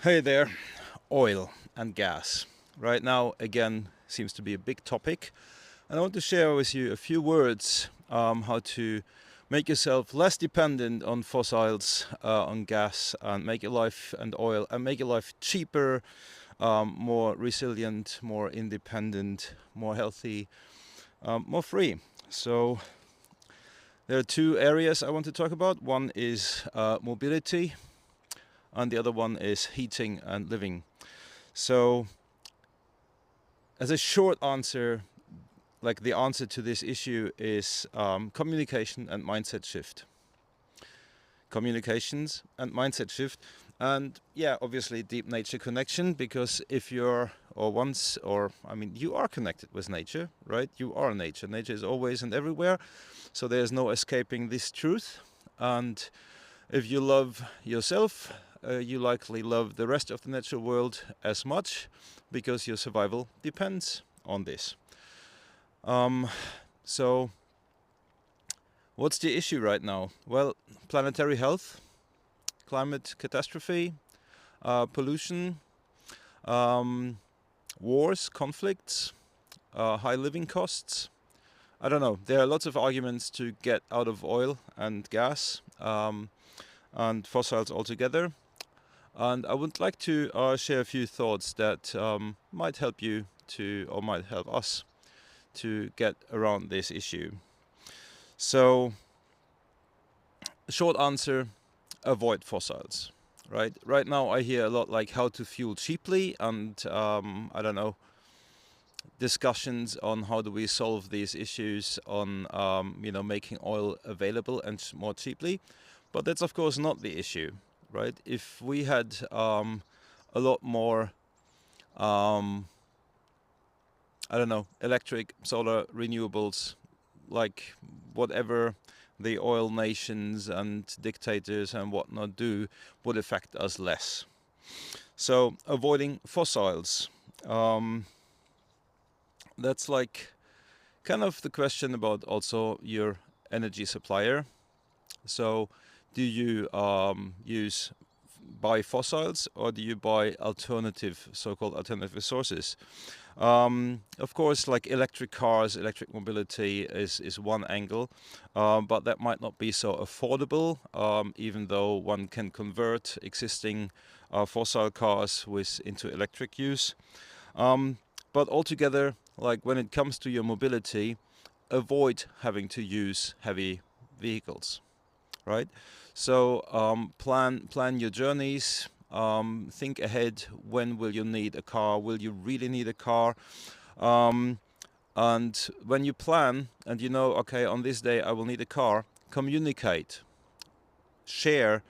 Hey there, oil and gas. Right now, again, seems to be a big topic, and I want to share with you a few words how to make yourself less dependent on fossils, on gas, and make your life and oil, and make your life cheaper, more resilient, more independent, more healthy, more free. So there are two areas I want to talk about. One is mobility, and the other one is heating and living. So, as a short answer, like the answer to this issue is communication and mindset shift. Communications and mindset shift. And yeah, obviously deep nature connection, because if you're, or once, or I mean, you are connected with nature, right? You are nature. Nature is always and everywhere. So there's no escaping this truth. And if you love yourself, you likely love the rest of the natural world as much, because your survival depends on this. So, what's the issue right now? Well, planetary health, climate catastrophe, pollution, um, wars, conflicts, high living costs. I don't know. There are lots of arguments to get out of oil and gas and fossils altogether. And I would like to share a few thoughts that might help you to, or might help us to get around this issue. So, short answer, avoid fossils. Right now I hear a lot like how to fuel cheaply, and I don't know, discussions on how do we solve these issues on making oil available and more cheaply. But that's of course not the issue, right? If we had a lot more I don't know, electric, solar, renewables, like whatever the oil nations and dictators and whatnot do, would affect us less. So avoiding fossils, that's like kind of the question about also your energy supplier. So do you buy fossils, or do you buy alternative, so-called alternative sources? Of course, like electric cars, electric mobility is one angle, but that might not be so affordable, even though one can convert existing fossil cars into electric use. But altogether, like when it comes to your mobility, avoid having to use heavy vehicles, right? So plan your journeys. Think ahead. When will you need a car? Will you really need a car? Um, and when you plan and you know, okay, on this day I will need a car, communicate, share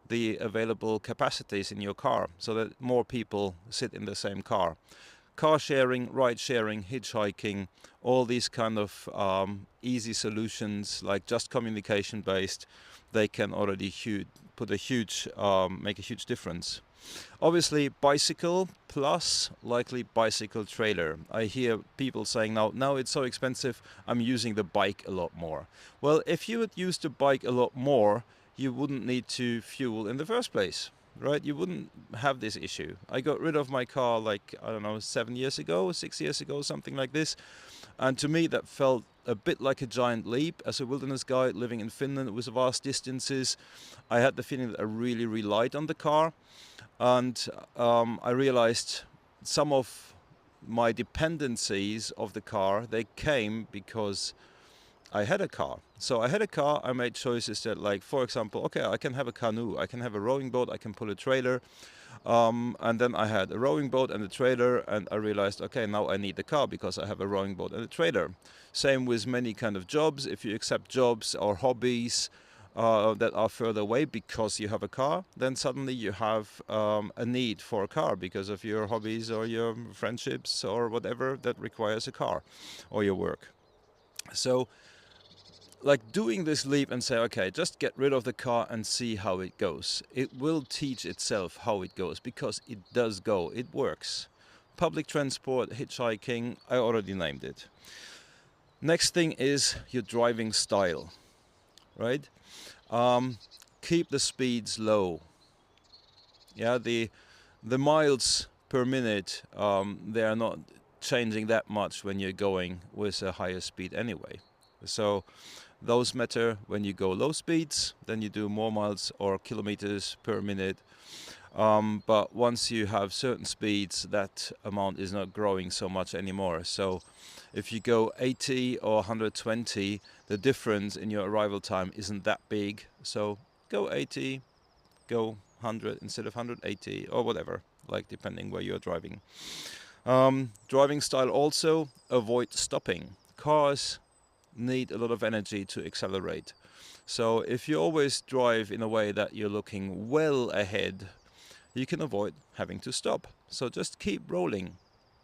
the available capacities in your car so that more people sit in the same car. Car sharing, ride sharing, hitchhiking, all these kind of easy solutions, like just communication based, they can already make a huge difference. Obviously, bicycle plus likely bicycle trailer. I hear people saying now it's so expensive, I'm using the bike a lot more. Well, if you would use the bike a lot more, you wouldn't need to fuel in the first place, right? You wouldn't have this issue. I got rid of my car like, I don't know, 7 years ago, 6 years ago, something like this. And to me, that felt a bit like a giant leap. As a wilderness guy living in Finland with vast distances, I had the feeling that I really relied on the car. And I realized some of my dependencies of the car, they came because I had a car. So I had a car, I made choices that, like, for example, okay, I can have a canoe, I can have a rowing boat, I can pull a trailer. And then I had a rowing boat and a trailer, and I realized, okay, now I need the car because I have a rowing boat and a trailer. Same with many kind of jobs. If you accept jobs or hobbies that are further away because you have a car, then suddenly you have a need for a car because of your hobbies or your friendships or whatever that requires a car, or your work. So, like, doing this leap and say, okay, just get rid of the car and see how it goes. It will teach itself how it goes, because it does go, it works. Public transport, hitchhiking, I already named it. Next thing is your driving style, right? Keep the speeds low. Yeah, The miles per minute, they are not changing that much when you're going with a higher speed anyway. So those matter when you go low speeds, then you do more miles or kilometers per minute. But once you have certain speeds, that amount is not growing so much anymore. So if you go 80 or 120, the difference in your arrival time isn't that big. So go 80, go 100 instead of 180 or whatever, like depending where you're driving. Driving style also, avoid stopping. Cars need a lot of energy to accelerate. So if you always drive in a way that you're looking well ahead, you can avoid having to stop. So just keep rolling.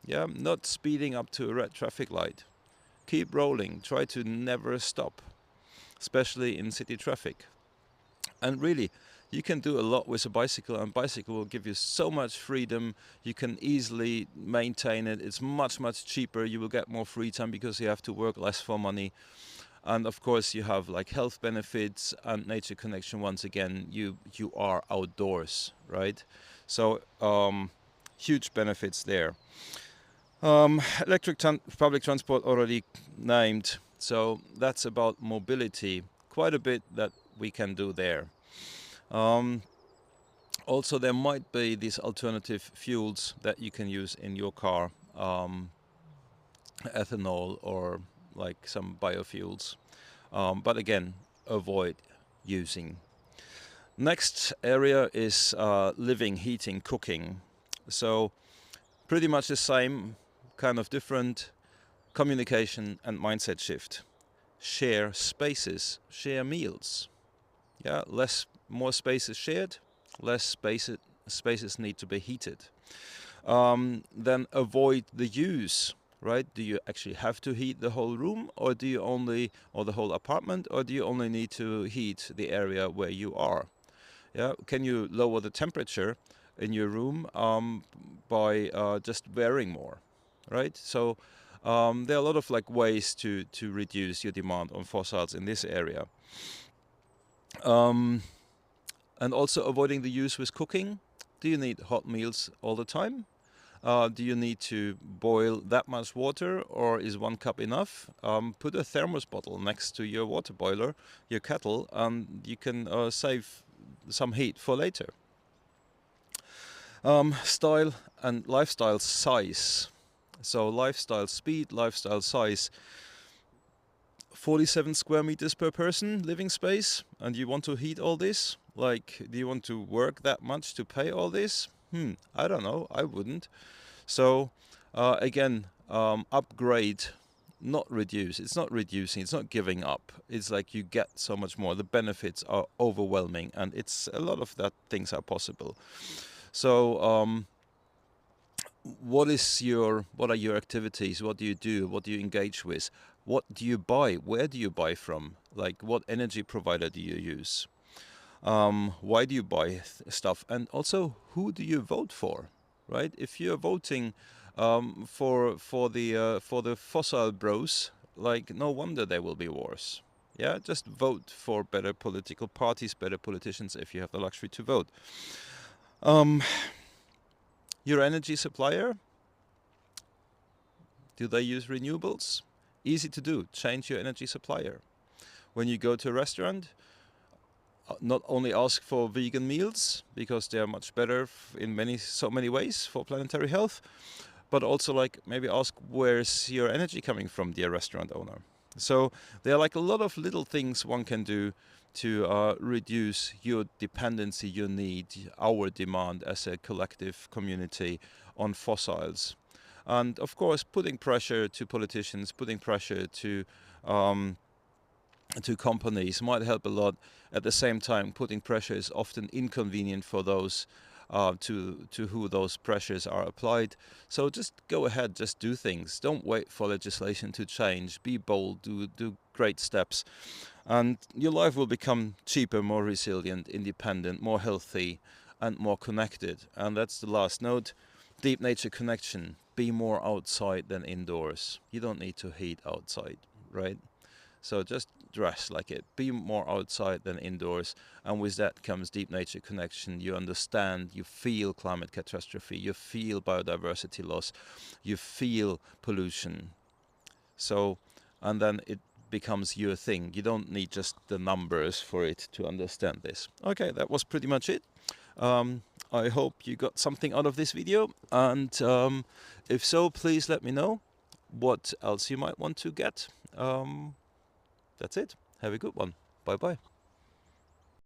Yeah, not speeding up to a red traffic light. Keep rolling. Try to never stop, especially in city traffic. And really, you can do a lot with a bicycle, and bicycle will give you so much freedom. You can easily maintain it. It's much cheaper. You will get more free time because you have to work less for money. And of course you have like health benefits and nature connection. Once again, you are outdoors, right? So huge benefits there. Electric public transport already named, so that's about mobility. Quite a bit that we can do there. Also, there might be these alternative fuels that you can use in your car, ethanol or like some biofuels. But again, avoid using. Next area is living, heating, cooking. So pretty much the same, kind of different. Communication and mindset shift. Share spaces, share meals. Yeah, more spaces shared, less spaces need to be heated. Then avoid the use, right? Do you actually have to heat the whole room, or do you only, or the whole apartment, or do you only need to heat the area where you are? Yeah, can you lower the temperature in your room by just wearing more, right? So there are a lot of like ways to reduce your demand on fossils in this area. And also avoiding the use with cooking. Do you need hot meals all the time? Do you need to boil that much water, or is 1 cup enough? Put a thermos bottle next to your water boiler, your kettle, and you can save some heat for later. Style and lifestyle size. So lifestyle speed, lifestyle size. 47 square meters per person living space, and you want to heat all this? Like, do you want to work that much to pay all this? I don't know. I wouldn't. So again, upgrade, not reduce. It's not reducing. It's not giving up. It's like you get so much more. The benefits are overwhelming, and it's a lot of that things are possible. So what are your activities? What do you do? What do you engage with? What do you buy? Where do you buy from? Like, what energy provider do you use? Why do you buy stuff? And also, who do you vote for? Right? If you're voting for the fossil bros, like, no wonder there will be wars. Yeah, just vote for better political parties, better politicians if you have the luxury to vote. Your energy supplier, do they use renewables? Easy to do. Change your energy supplier. When you go to a restaurant, not only ask for vegan meals, because they are much better in so many ways for planetary health, but also like maybe ask, where's your energy coming from, dear restaurant owner? So there are like a lot of little things one can do to reduce your dependency, your need, our demand as a collective community on fossils. And of course, putting pressure to politicians, putting pressure to companies might help a lot. At the same time, putting pressure is often inconvenient for those to who those pressures are applied. So just go ahead, just do things. Don't wait for legislation to change. Be bold, do great steps. And your life will become cheaper, more resilient, independent, more healthy, and more connected. And that's the last note. Deep nature connection. Be more outside than indoors. You don't need to heat outside, right? So just dress like it. Be more outside than indoors. And with that comes deep nature connection. You understand, you feel climate catastrophe, you feel biodiversity loss, you feel pollution. So, and then it becomes your thing. You don't need just the numbers for it to understand this. Okay, that was pretty much it. I hope you got something out of this video, and if so, please let me know what else you might want to get. That's it. Have a good one. Bye bye.